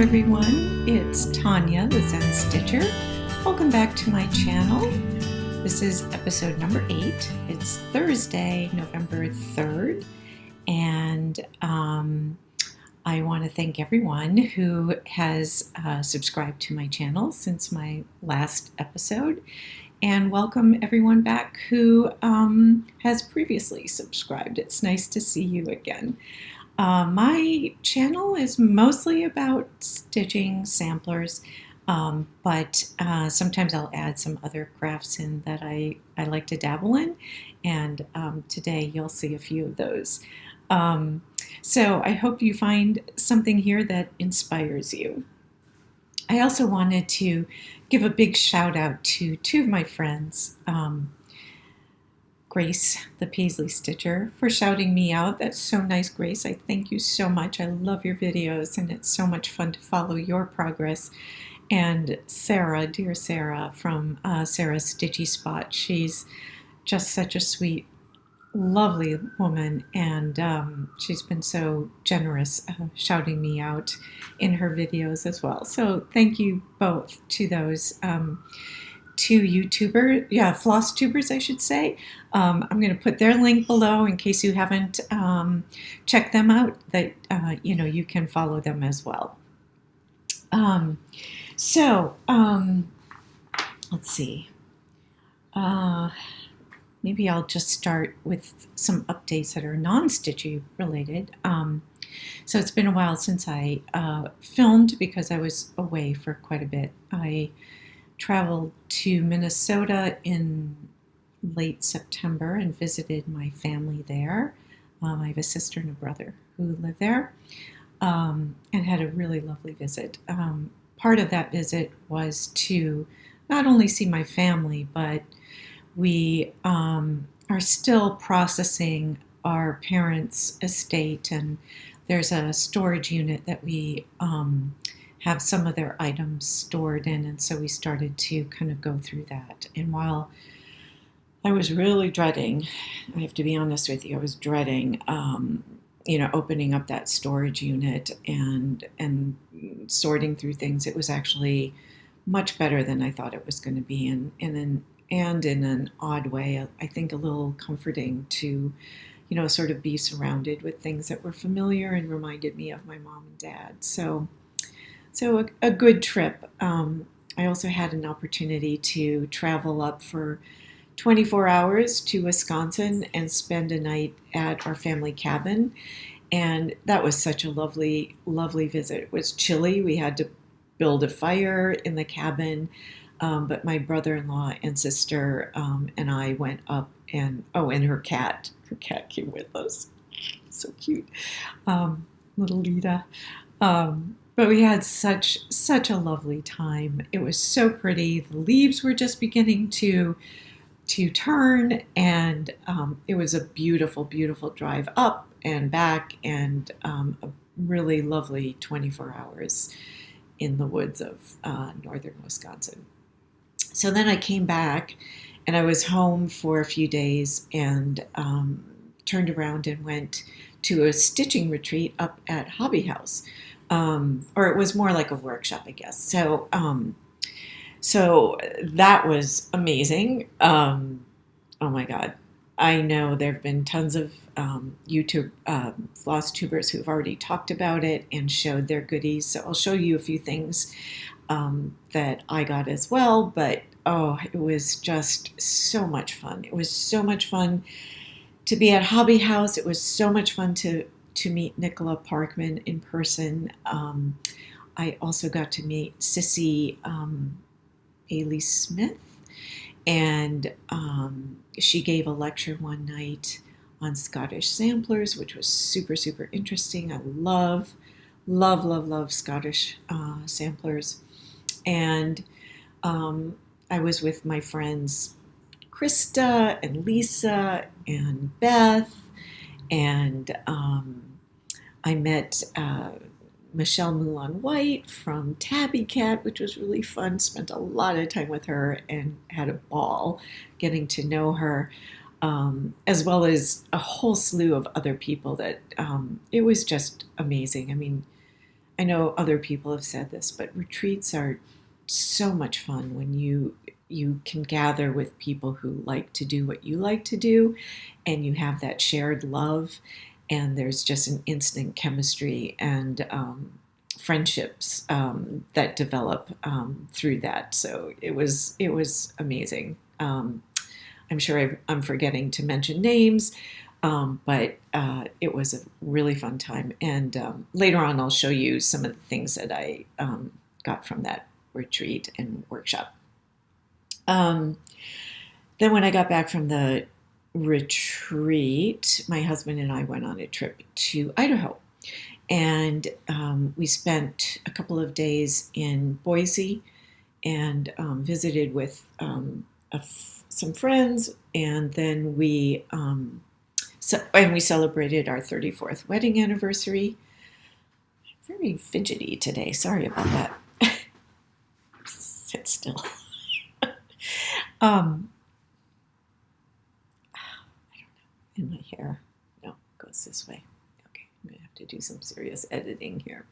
everyone, it's Tanya, the Zen Stitcher. Welcome back to my channel. This is episode number 8. It's Thursday, November 3rd, and I want to thank everyone who has subscribed to my channel since my last episode, and welcome everyone back who has previously subscribed. It's nice to see you again. My channel is mostly about stitching samplers, but sometimes I'll add some other crafts in that I like to dabble in, and today you'll see a few of those. So I hope you find something here that inspires you. I also wanted to give a big shout out to two of my friends, Grace, the Paisley Stitcher, for shouting me out. That's so nice, Grace. I thank you so much. I love your videos, and it's so much fun to follow your progress. And Sarah, dear Sarah, from Sarah's Stitchy Spot. She's just such a sweet, lovely woman, and she's been so generous shouting me out in her videos as well. So thank you both to those two FlossTubers, I should say. I'm going to put their link below in case you haven't checked them out, that you can follow them as well. Let's see. Maybe I'll just start with some updates that are non-Stitchy related. So it's been a while since I filmed because I was away for quite a bit. I traveled to Minnesota in late September and visited my family there. I have a sister and a brother who live there, and had a really lovely visit. Part of that visit was to not only see my family, but we are still processing our parents' estate, and there's a storage unit that we have some of their items stored in, and so we started to kind of go through that. And while I was really dreading, I have to be honest with you, I was dreading opening up that storage unit and sorting through things. It was actually much better than I thought it was going to be, and in an odd way, I think a little comforting to sort of be surrounded with things that were familiar and reminded me of my mom and dad. So a good trip. I also had an opportunity to travel up for 24 hours to Wisconsin and spend a night at our family cabin. And that was such a lovely, lovely visit. It was chilly. We had to build a fire in the cabin. But my brother-in-law and sister and I went up, and her cat came with us. So cute. Little Lita. But we had such a lovely time. It was so pretty. The leaves were just beginning to turn, and it was a beautiful, beautiful drive up and back, and a really lovely 24 hours in the woods of northern Wisconsin. So then I came back, and I was home for a few days, and turned around and went to a stitching retreat up at Hobby House. Or it was more like a workshop, I guess. So that was amazing. Oh my God. I know there have been tons of YouTube FlossTubers who've already talked about it and showed their goodies. So I'll show you a few things that I got as well. But it was just so much fun. It was so much fun to be at Hobby House. It was so much fun to meet Nicola Parkman in person. I also got to meet Sissy Ailey Smith, and she gave a lecture one night on Scottish samplers, which was super, super interesting. I love Scottish samplers. And I was with my friends Krista and Lisa and Beth, and I met Michelle Moulin-White from Tabby Cat, which was really fun. Spent a lot of time with her and had a ball getting to know her, as well as a whole slew of other people that it was just amazing. I I know other people have said this, but retreats are so much fun when you can gather with people who like to do what you like to do, and you have that shared love, and there's just an instant chemistry and friendships that develop through that. So it was amazing. I'm sure I'm forgetting to mention names, but it was a really fun time. And later on, I'll show you some of the things that I got from that retreat and workshop. Then when I got back from the retreat, my husband and I went on a trip to Idaho. And we spent a couple of days in Boise and visited with some friends, and then we celebrated our 34th wedding anniversary. I'm very fidgety today. Sorry about that. Sit still. I don't know. In my hair. No, it goes this way. Okay, I'm gonna have to do some serious editing here.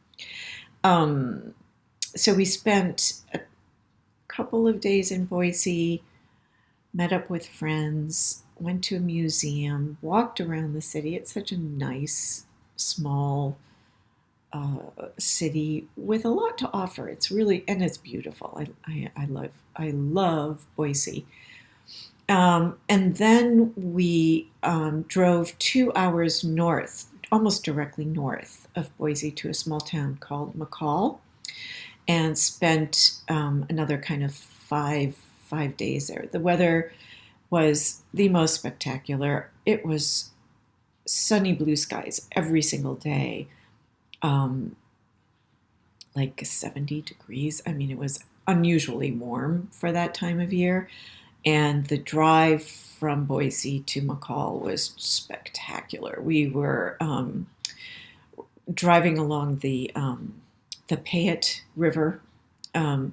So we spent a couple of days in Boise, met up with friends, went to a museum, walked around the city. It's such a nice, small city with a lot to offer. It's really, and it's beautiful. I love Boise. And then we drove 2 hours north, almost directly north of Boise, to a small town called McCall, and spent another kind of five days there. The weather was the most spectacular. It was sunny blue skies every single day, like 70 degrees. I mean, it was unusually warm for that time of year. And the drive from Boise to McCall was spectacular. We were driving along the Payette River, and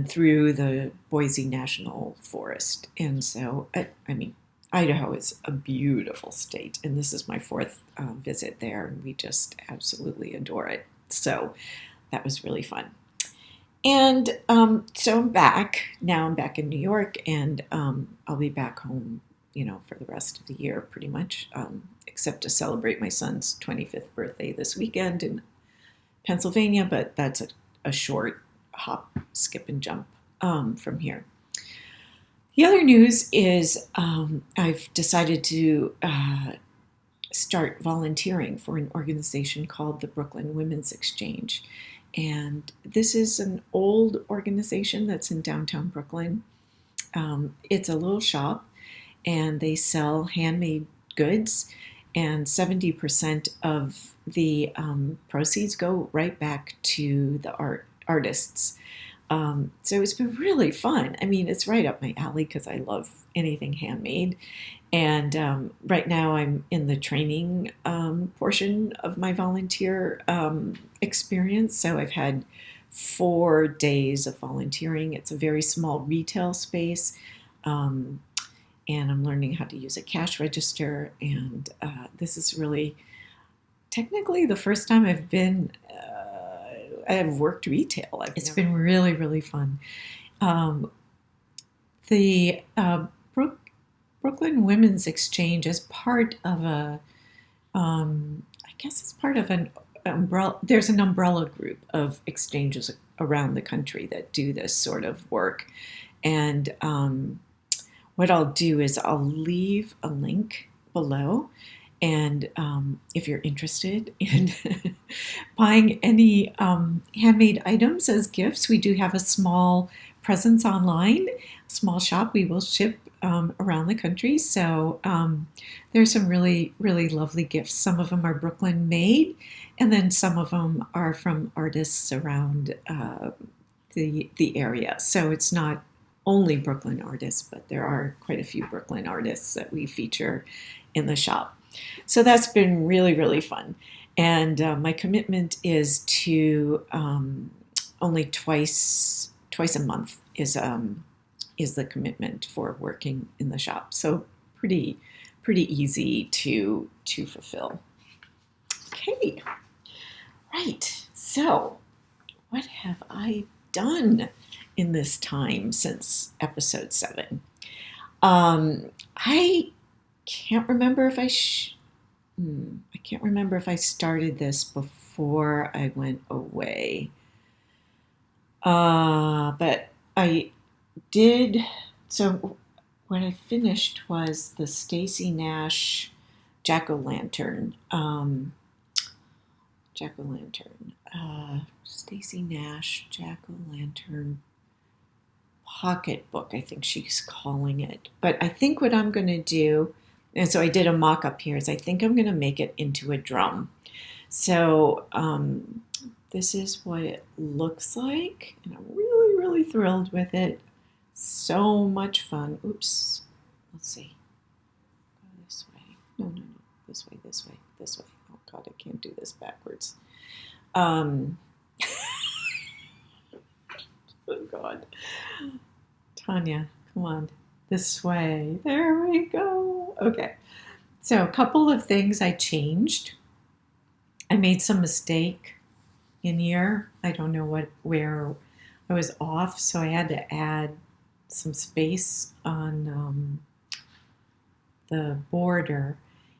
through the Boise National Forest. And so, I mean, Idaho is a beautiful state, and this is my fourth visit there, and we just absolutely adore it. So that was really fun. And so I'm back. Now I'm back in New York, and I'll be back home, for the rest of the year pretty much, except to celebrate my son's 25th birthday this weekend in Pennsylvania, but that's a short hop, skip, and jump from here. The other news is I've decided to start volunteering for an organization called the Brooklyn Women's Exchange. And this is an old organization that's in downtown Brooklyn. It's a little shop, and they sell handmade goods, and 70% of the proceeds go right back to the artists. So it's been really fun. I mean, it's right up my alley because I love anything handmade. And right now I'm in the training portion of my volunteer experience. So I've had 4 days of volunteering. It's a very small retail space. And I'm learning how to use a cash register. And this is really technically the first time I've worked retail. It's been really, really fun. The Brooklyn Women's Exchange is part of an umbrella. There's an umbrella group of exchanges around the country that do this sort of work. And what I'll do is I'll leave a link below. And if you're interested in buying any handmade items as gifts, we do have a small presence online, small shop. We will ship around the country. So there's some really, really lovely gifts. Some of them are Brooklyn made, and then some of them are from artists around the area. So it's not only Brooklyn artists, but there are quite a few Brooklyn artists that we feature in the shop. So that's been really, really fun. And my commitment is to only twice a month is the commitment for working in the shop. So pretty easy to fulfill. Okay, right. So, what have I done in this time since episode 7? I can't remember if I can't remember if I started this before I went away. But I did. So what I finished was the Stacy Nash jack-o'-lantern. Stacy Nash jack-o'-lantern pocketbook, I think she's calling it. But I think what I'm going to do, and so I did a mock-up here, is I think I'm going to make it into a drum. So this is what it looks like, and I'm really, really thrilled with it. So much fun. Oops. Let's see. Go this way. No. This way. Oh, God, I can't do this backwards. Oh, God. Tanya, come on. This way. There we go. Okay. So a couple of things I changed. I made some mistake in here. I don't know where I was off, so I had to add some space on the border.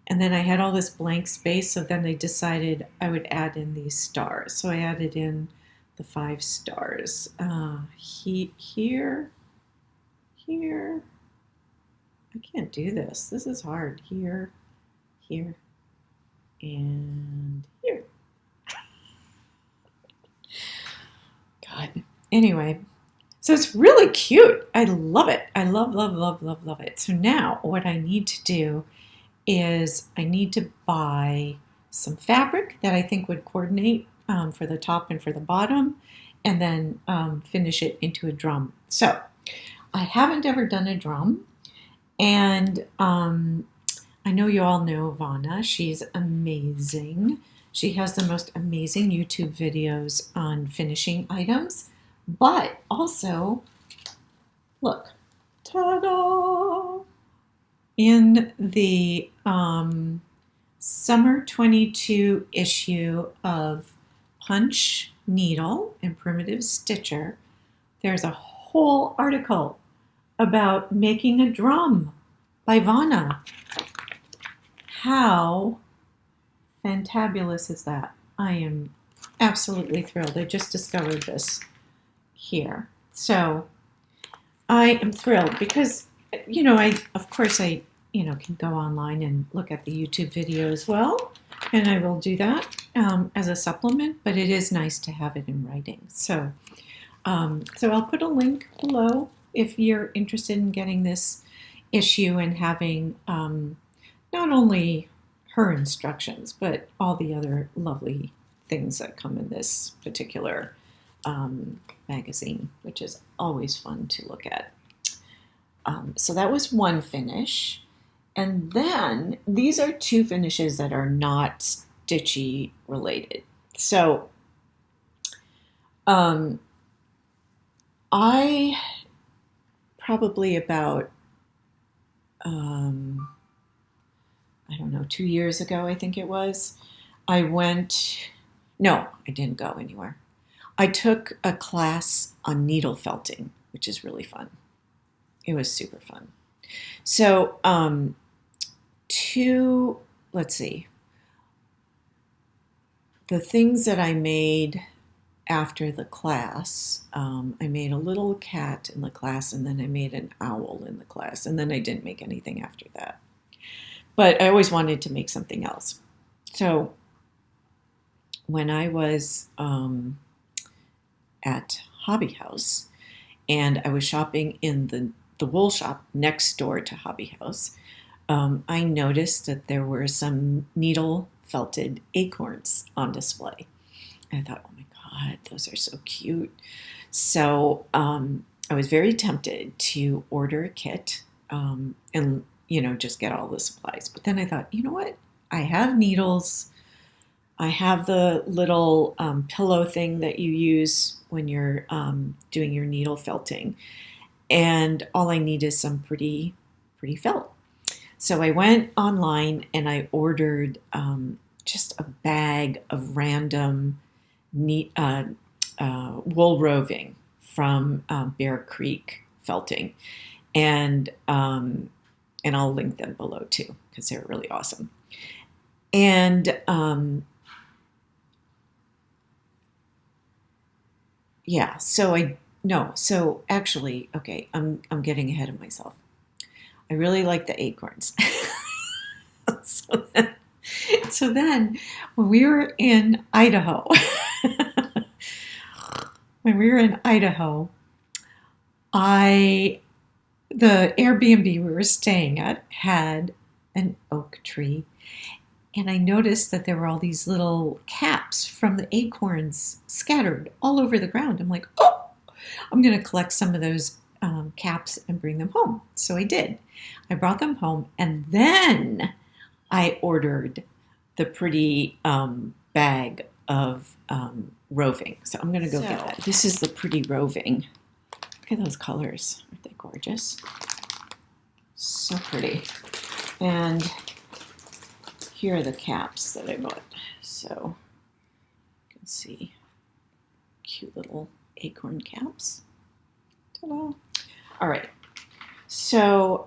And then I had all this blank space, so then I decided I would add in these stars. So I added in the 5 stars. Here. I can't do this. This is hard. Here, and here. God. Anyway, so it's really cute. I love it. I love it. So now what I need to do is I need to buy some fabric that I think would coordinate for the top and for the bottom, and then finish it into a drum. So I haven't ever done a drum, and I know you all know Vanna. She's amazing. She has the most amazing YouTube videos on finishing items, but also, look, ta-da! In the summer 22 issue of Punch Needle and Primitive Stitcher, there's a whole article about making a drum by Vanna. How fantabulous is that? I am absolutely thrilled. I just discovered this here. So I am thrilled because, I can go online and look at the YouTube video as well, and I will do that as a supplement, but it is nice to have it in writing. So I'll put a link below if you're interested in getting this issue and having not only her instructions, but all the other lovely things that come in this particular magazine, which is always fun to look at. So that was one finish. And then these are 2 finishes that are not Stitchy related. So I probably about, 2 years ago, I think it was, I didn't go anywhere. I took a class on needle felting, which is really fun. It was super fun. So, let's see, the things that I made after the class, I made a little cat in the class, and then I made an owl in the class, and then I didn't make anything after that. But I always wanted to make something else. So when I was at Hobby House, and I was shopping in the wool shop next door to Hobby House, I noticed that there were some needle felted acorns on display. And I thought, oh my God, those are so cute. So I was very tempted to order a kit and just get all the supplies. But then I thought, you know what? I have needles. I have the little pillow thing that you use when you're doing your needle felting. And all I need is some pretty felt. So I went online and I ordered just a bag of random neat wool roving from Bear Creek felting, and I'll link them below too because they're really awesome. And yeah, so actually, okay, I'm getting ahead of myself. I really like the acorns. So then, when we were in Idaho, the Airbnb we were staying at had an oak tree, and I noticed that there were all these little caps from the acorns scattered all over the ground. I'm like, oh, I'm going to collect some of those caps and bring them home. So I did. I brought them home, and then I ordered the pretty bag of roving. So I'm going to go get that. This is the pretty roving. Look at those colors. Aren't they gorgeous? So pretty. And here are the caps that I bought. So you can see cute little acorn caps. Ta-da. All right. So,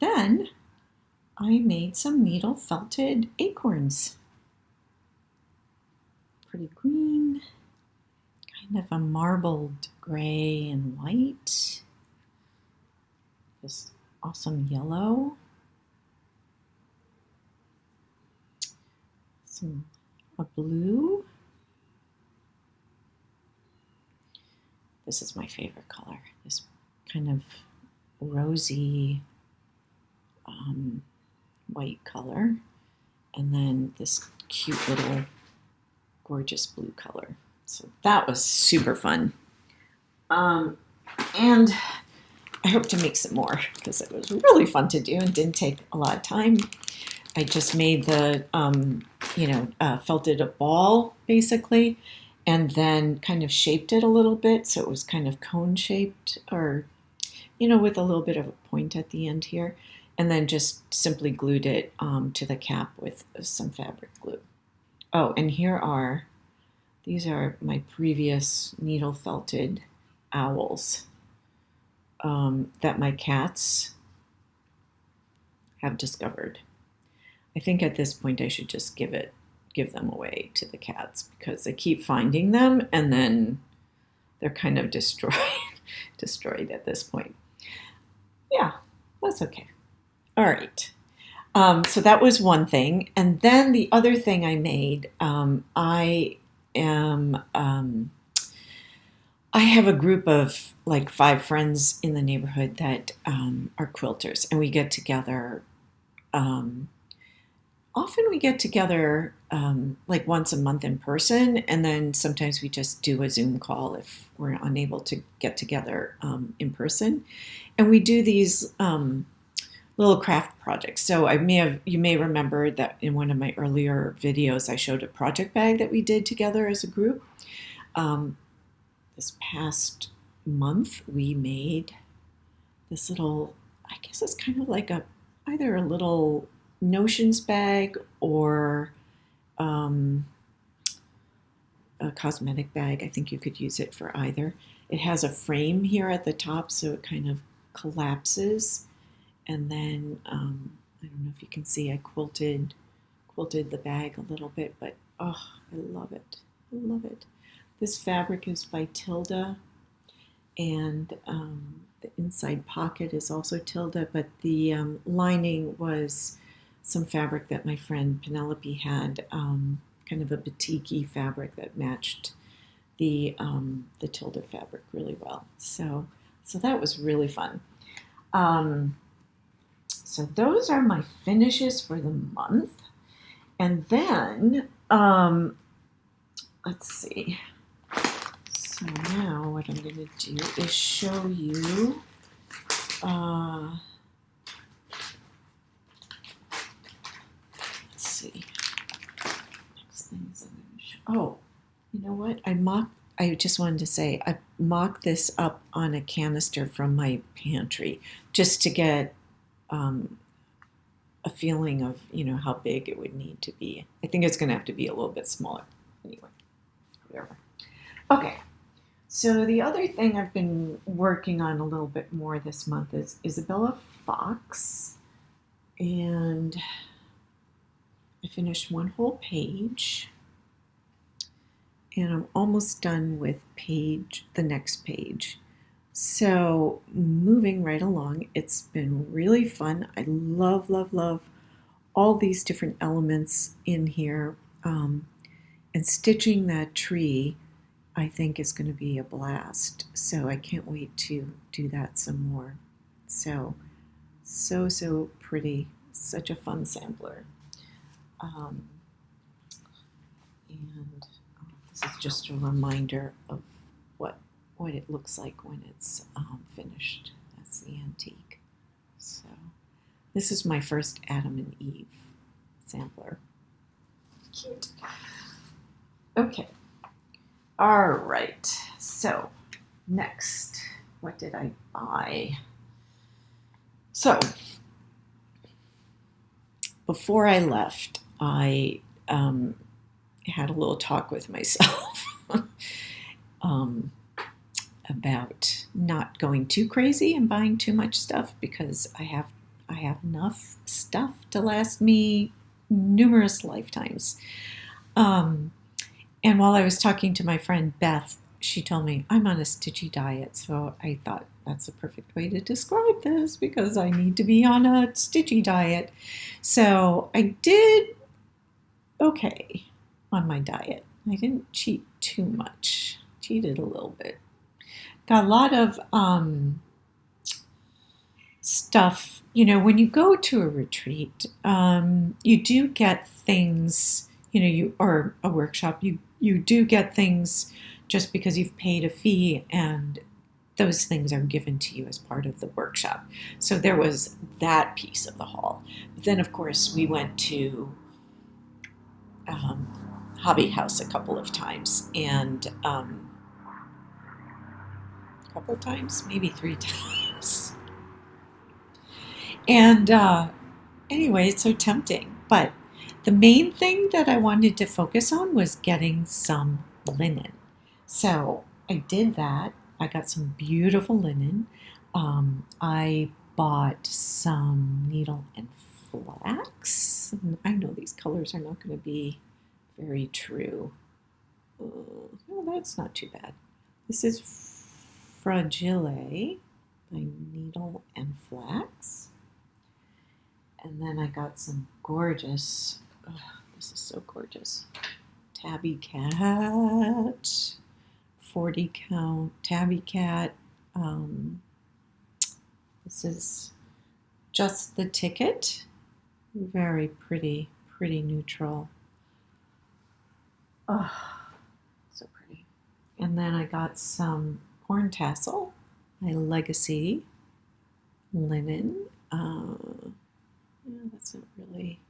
then I made some needle felted acorns. Pretty green, kind of a marbled gray and white. This awesome yellow. A blue. This is my favorite color. This kind of rosy white color, and then this cute little gorgeous blue color. So that was super fun. And I hope to make some more because it was really fun to do and didn't take a lot of time. I just made the, felted a ball basically, and then kind of shaped it a little bit so it was kind of cone shaped, or, with a little bit of a point at the end here, and then just simply glued it to the cap with some fabric glue. Oh, and these are my previous needle felted owls that my cats have discovered. I think at this point I should just give them away to the cats because they keep finding them and then they're kind of destroyed at this point. Yeah, that's okay. All right. So that was one thing. And then the other thing I made, I have a group of like 5 friends in the neighborhood that are quilters, and we get together. Often we get together like once a month in person, and then sometimes we just do a Zoom call if we're unable to get together in person. And we do these little craft projects. So you may remember that in one of my earlier videos, I showed a project bag that we did together as a group. This past month, we made this little, I guess it's kind of like either a little notions bag or a cosmetic bag. I think you could use it for either. It has a frame here at the top, so it kind of collapses. And then, I don't know if you can see, I quilted the bag a little bit, but oh, I love it. I love it. This fabric is by Tilda, and the inside pocket is also Tilda, but the lining was some fabric that my friend Penelope had, kind of a batik-y fabric that matched the Tilda fabric really well. So that was really fun. So those are my finishes for the month. And then, let's see. So now what I'm going to do is show you, let's see. Next things I'm going to show. Oh, you know what? I just wanted to say, I mocked this up on a canister from my pantry just to get a feeling of, how big it would need to be. I think it's going to have to be a little bit smaller. Anyway, whatever. Okay, so the other thing I've been working on a little bit more this month is Isabella Fox. And I finished one whole page. And I'm almost done with the next page. So moving right along, it's been really fun. I love, love, love all these different elements in here. And stitching that tree, I think, is going to be a blast. So I can't wait to do that some more. So pretty. Such a fun sampler. And this is just a reminder of what it looks like when it's finished. That's the antique. So this is my first Adam and Eve sampler. Cute. Okay. All right. So next, what did I buy? So before I left, I had a little talk with myself about not going too crazy and buying too much stuff, because I have enough stuff to last me numerous lifetimes. And while I was talking to my friend Beth, she told me I'm on a Stitchy diet, so I thought that's a perfect way to describe this, because I need to be on a Stitchy diet. So I did okay on my diet. I didn't cheat too much. Cheated a little bit. Got a lot of stuff. When you go to a retreat, you do get things, or a workshop, you do get things just because you've paid a fee, and those things are given to you as part of the workshop. So there was that piece of the haul. But then, of course, we went to Hobby House a couple of times, and maybe 3 times. And anyway, it's so tempting. But the main thing that I wanted to focus on was getting some linen. So I did that. I got some beautiful linen. I bought some needle and flax. I know these colors are not going to be very true. Oh, that's not too bad. This is Fragile by Needle and Flax. And then I got some gorgeous, this is so gorgeous, Tabby Cat, 40 count Tabby Cat. This is Just the Ticket. Very pretty neutral. Oh, so pretty. And then I got some Corn Tassel, my Legacy linen. That's not really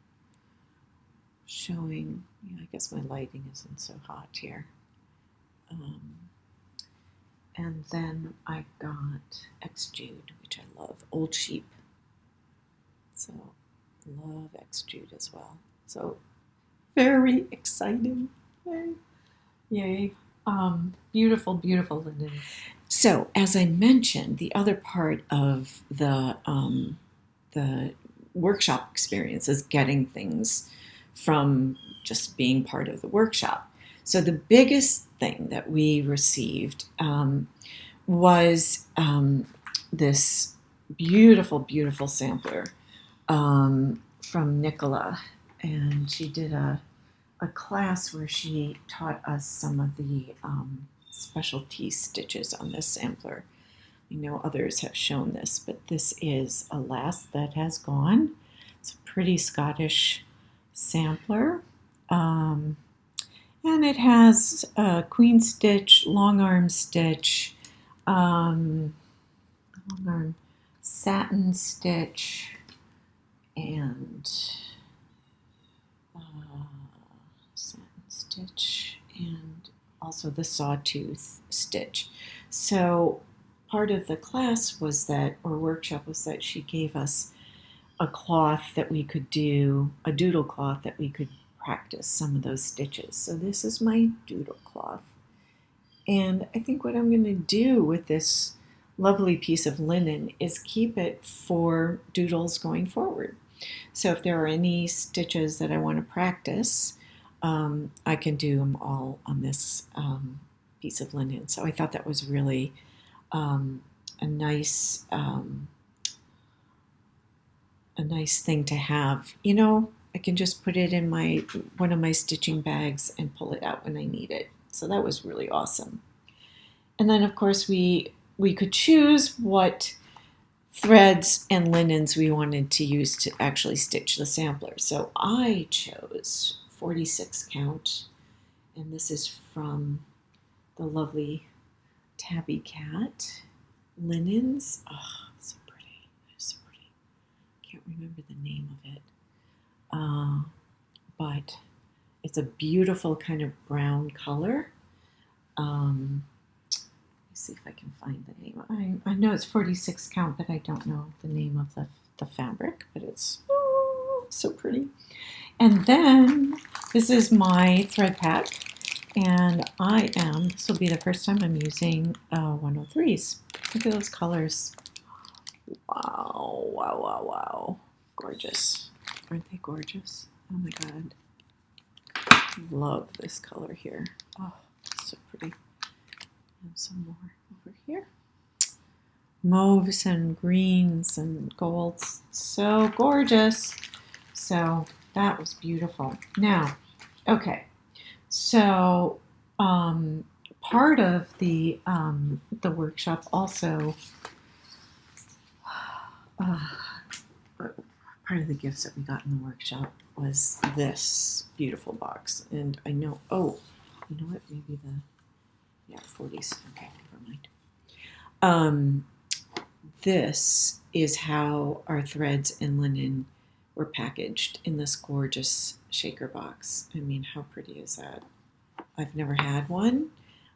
showing. I guess my lighting isn't so hot here. And then I got X-Jude, which I love, Old Sheep. So love X-Jude as well. So very exciting. Yay. Beautiful, beautiful linen. So as I mentioned, the other part of the workshop experience is getting things from just being part of the workshop. So the biggest thing that we received was this beautiful, beautiful sampler from Nicola. And she did a class where she taught us some of the specialty stitches on this sampler. I know others have shown this, but this is Alas That Has Gone. It's a pretty Scottish sampler. And it has queen stitch, long arm stitch, long arm satin stitch, and satin stitch, and also the sawtooth stitch. So part of the class was that, or workshop was that she gave us a cloth that we could do, a doodle cloth that we could practice some of those stitches. So this is my doodle cloth. And I think what I'm going to do with this lovely piece of linen is keep it for doodles going forward. So if there are any stitches that I want to practice, I can do them all on this piece of linen. So I thought that was really a nice thing to have. You know, I can just put it in one of my stitching bags and pull it out when I need it. So that was really awesome. And then of course we could choose what threads and linens we wanted to use to actually stitch the sampler. So I chose 46 count, and this is from the lovely Tabby Cat linens. Oh, so pretty. So pretty. Can't remember the name of it. But it's a beautiful kind of brown color. Let's see if I can find the name. I know it's 46 count, but I don't know the name of the fabric, but it's so pretty. And then this is my thread pack, and this will be the first time I'm using 103s. Look at those colors. Wow, wow, wow, wow. Gorgeous. Aren't they gorgeous? Oh my God. Love this color here. Oh, so pretty. And some more over here. Mauves and greens and golds. So gorgeous. So that was beautiful. Now, okay. So part of the workshop also, part of the gifts that we got in the workshop was this beautiful box. And I know, you know what, maybe 40s. Okay, never mind. This is how our threads and linen were packaged in this gorgeous shaker box. I mean, how pretty is that? I've never had one.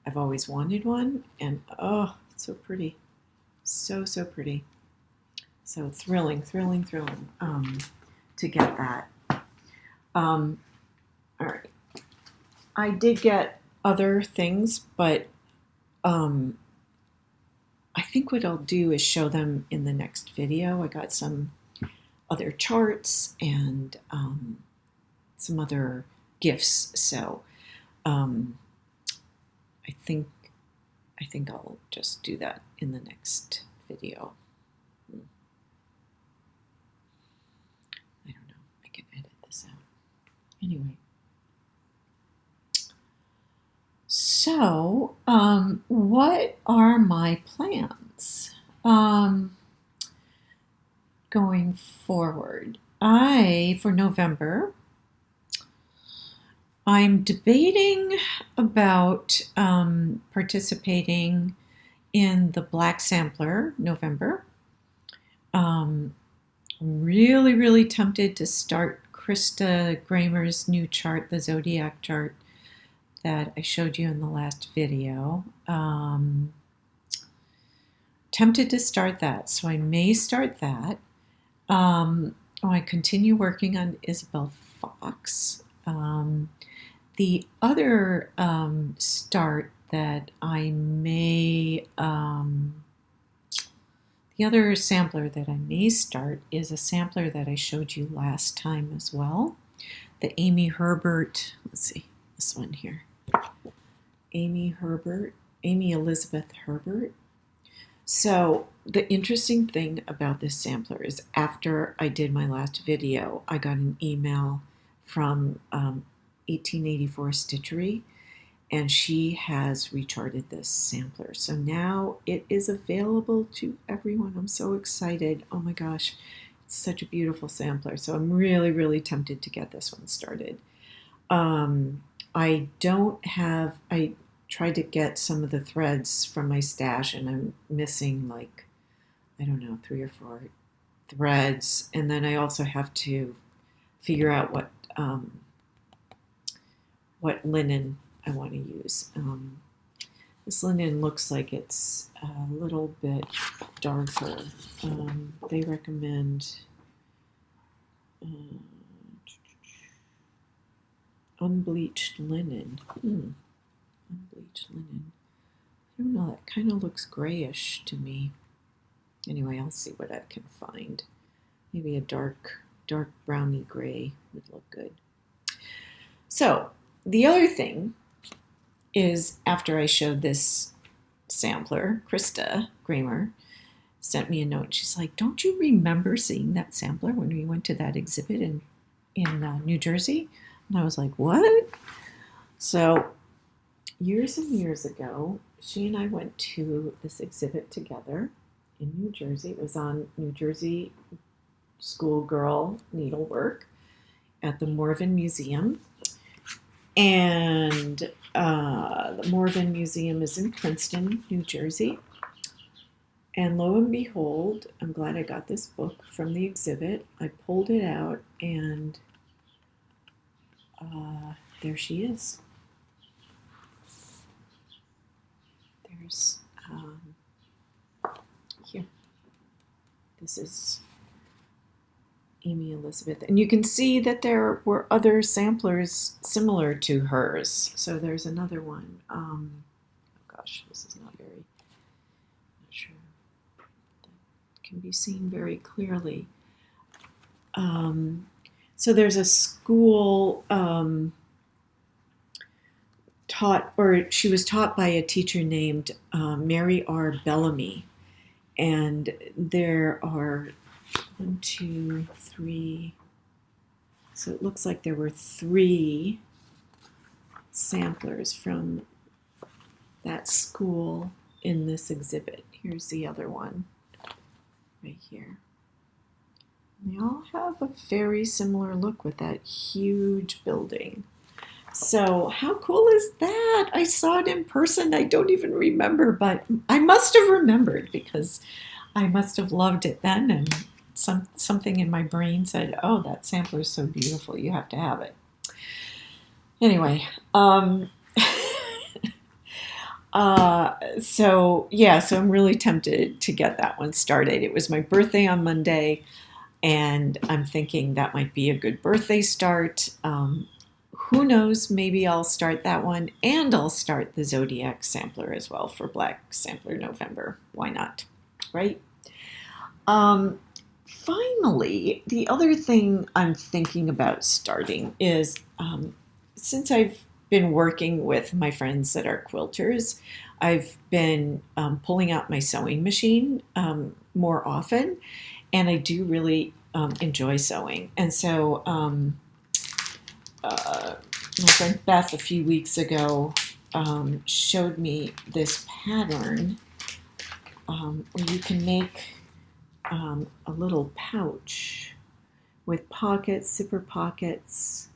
I've always wanted one, and oh, it's so pretty. So, so pretty. So thrilling to get that. All right. I did get other things, but I think what I'll do is show them in the next video. I got some other charts and some other gifts, so I think I'll just do that in the next video. I don't know. I can edit this out. Anyway. So, what are my plans going forward? For November, I'm debating about participating in the Black Sampler November. Really, really tempted to start Krista Gramer's new chart, the Zodiac chart that I showed you in the last video. Tempted to start that, so I may start that. I continue working on Isabel Fox. The other start that I may, the other sampler that I may start is a sampler that I showed you last time as well. The Amy Herbert, let's see, this one here. Amy Elizabeth Herbert. So the interesting thing about this sampler is after I did my last video, I got an email from 1884 Stitchery, and she has recharted this sampler. So now it is available to everyone. I'm so excited. Oh my gosh, it's such a beautiful sampler. So I'm really, really tempted to get this one started. I tried to get some of the threads from my stash, and I'm missing like, I don't know, 3 or 4 threads. And then I also have to figure out what linen I want to use. This linen looks like it's a little bit darker. They recommend Unbleached linen. Unbleached linen. I don't know, that kind of looks grayish to me. Anyway, I'll see what I can find. Maybe a dark browny gray would look good. So the other thing is, after I showed this sampler, Krista Kramer sent me a note. She's like, don't you remember seeing that sampler when we went to that exhibit in New Jersey? And I was like, what? So years and years ago, she and I went to this exhibit together in New Jersey. It was on New Jersey Schoolgirl Needlework at the Morven Museum. And the Morven Museum is in Princeton, New Jersey. And lo and behold, I'm glad I got this book from the exhibit. I pulled it out, and there she is. There's, here. This is Amy Elizabeth. And you can see that there were other samplers similar to hers. So there's another one. Oh gosh, this is not sure. That can be seen very clearly. So there's a school she was taught by a teacher named Mary R. Bellamy. And there are 1, 2, 3. So it looks like there were 3 samplers from that school in this exhibit. Here's the other one right here. They all have a very similar look with that huge building. So how cool is that? I saw it in person. I don't even remember, but I must have remembered because I must have loved it then, and something in my brain said, oh, that sampler is so beautiful, you have to have it. Anyway, so I'm really tempted to get that one started. It was my birthday on Monday, and I'm thinking that might be a good birthday start. Who knows, maybe I'll start that one, and I'll start the Zodiac sampler as well for Black Sampler November. Why not, right? Finally, the other thing I'm thinking about starting is, since I've been working with my friends that are quilters, I've been pulling out my sewing machine more often, and I do really enjoy sewing. And so my friend Beth a few weeks ago showed me this pattern where you can make a little pouch with pockets, zipper pockets,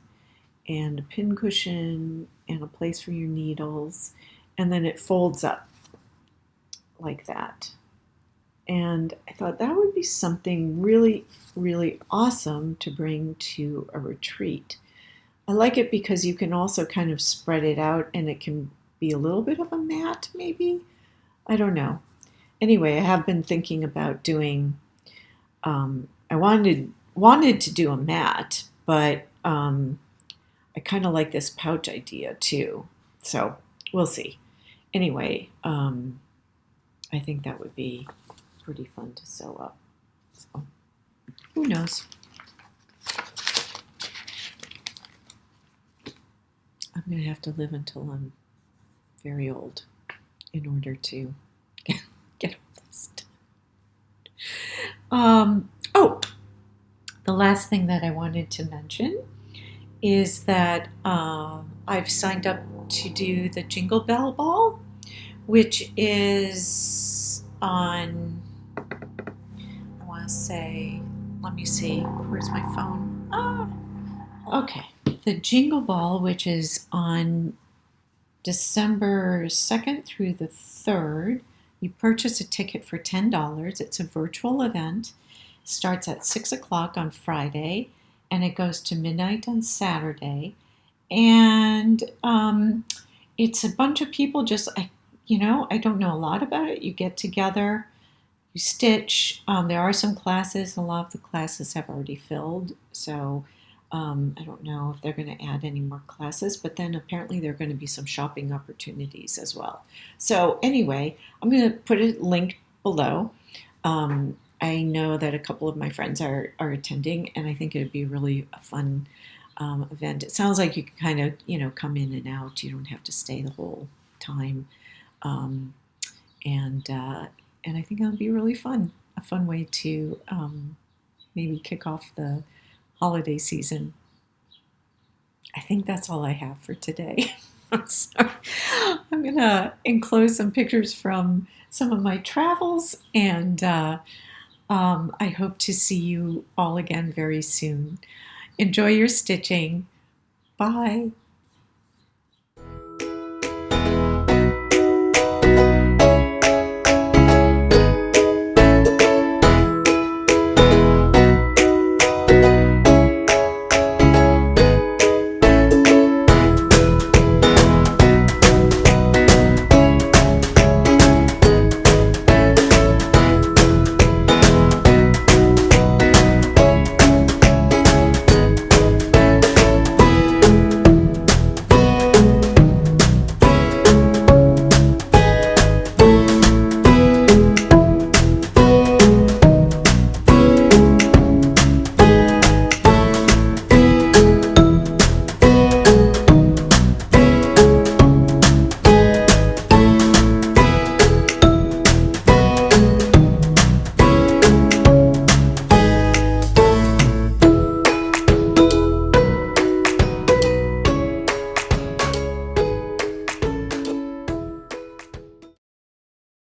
and a pin cushion and a place for your needles, and then it folds up like that. And I thought that would be something really, really awesome to bring to a retreat. I like it because you can also kind of spread it out, and it can be a little bit of a mat, maybe. I don't know. Anyway, I have been thinking about doing, I wanted to do a mat, but I kind of like this pouch idea too. So we'll see. Anyway, I think that would be pretty fun to sew up. So who knows? I'm going to have to live until I'm very old in order to get all this done. The last thing that I wanted to mention is that I've signed up to do the Jingle Bell Ball, which is on, I want to say, let me see, where's my phone? Okay. The Jingle Ball, which is on December 2nd through the 3rd. You purchase a ticket for $10. It's a virtual event. It starts at 6 o'clock on Friday, and it goes to midnight on Saturday. And it's a bunch of people just, I don't know a lot about it. You get together you stitch. There are some classes. A lot of the classes have already filled, so I don't know if they're going to add any more classes, but then apparently there are going to be some shopping opportunities as well. So anyway, I'm going to put a link below. I know that a couple of my friends are attending, and I think it would be really a fun event. It sounds like you can kind of, come in and out. You don't have to stay the whole time. Um, and I think that'll be really fun. A fun way to maybe kick off the holiday season. I think that's all I have for today. So I'm gonna enclose some pictures from some of my travels, and I hope to see you all again very soon. Enjoy your stitching. Bye.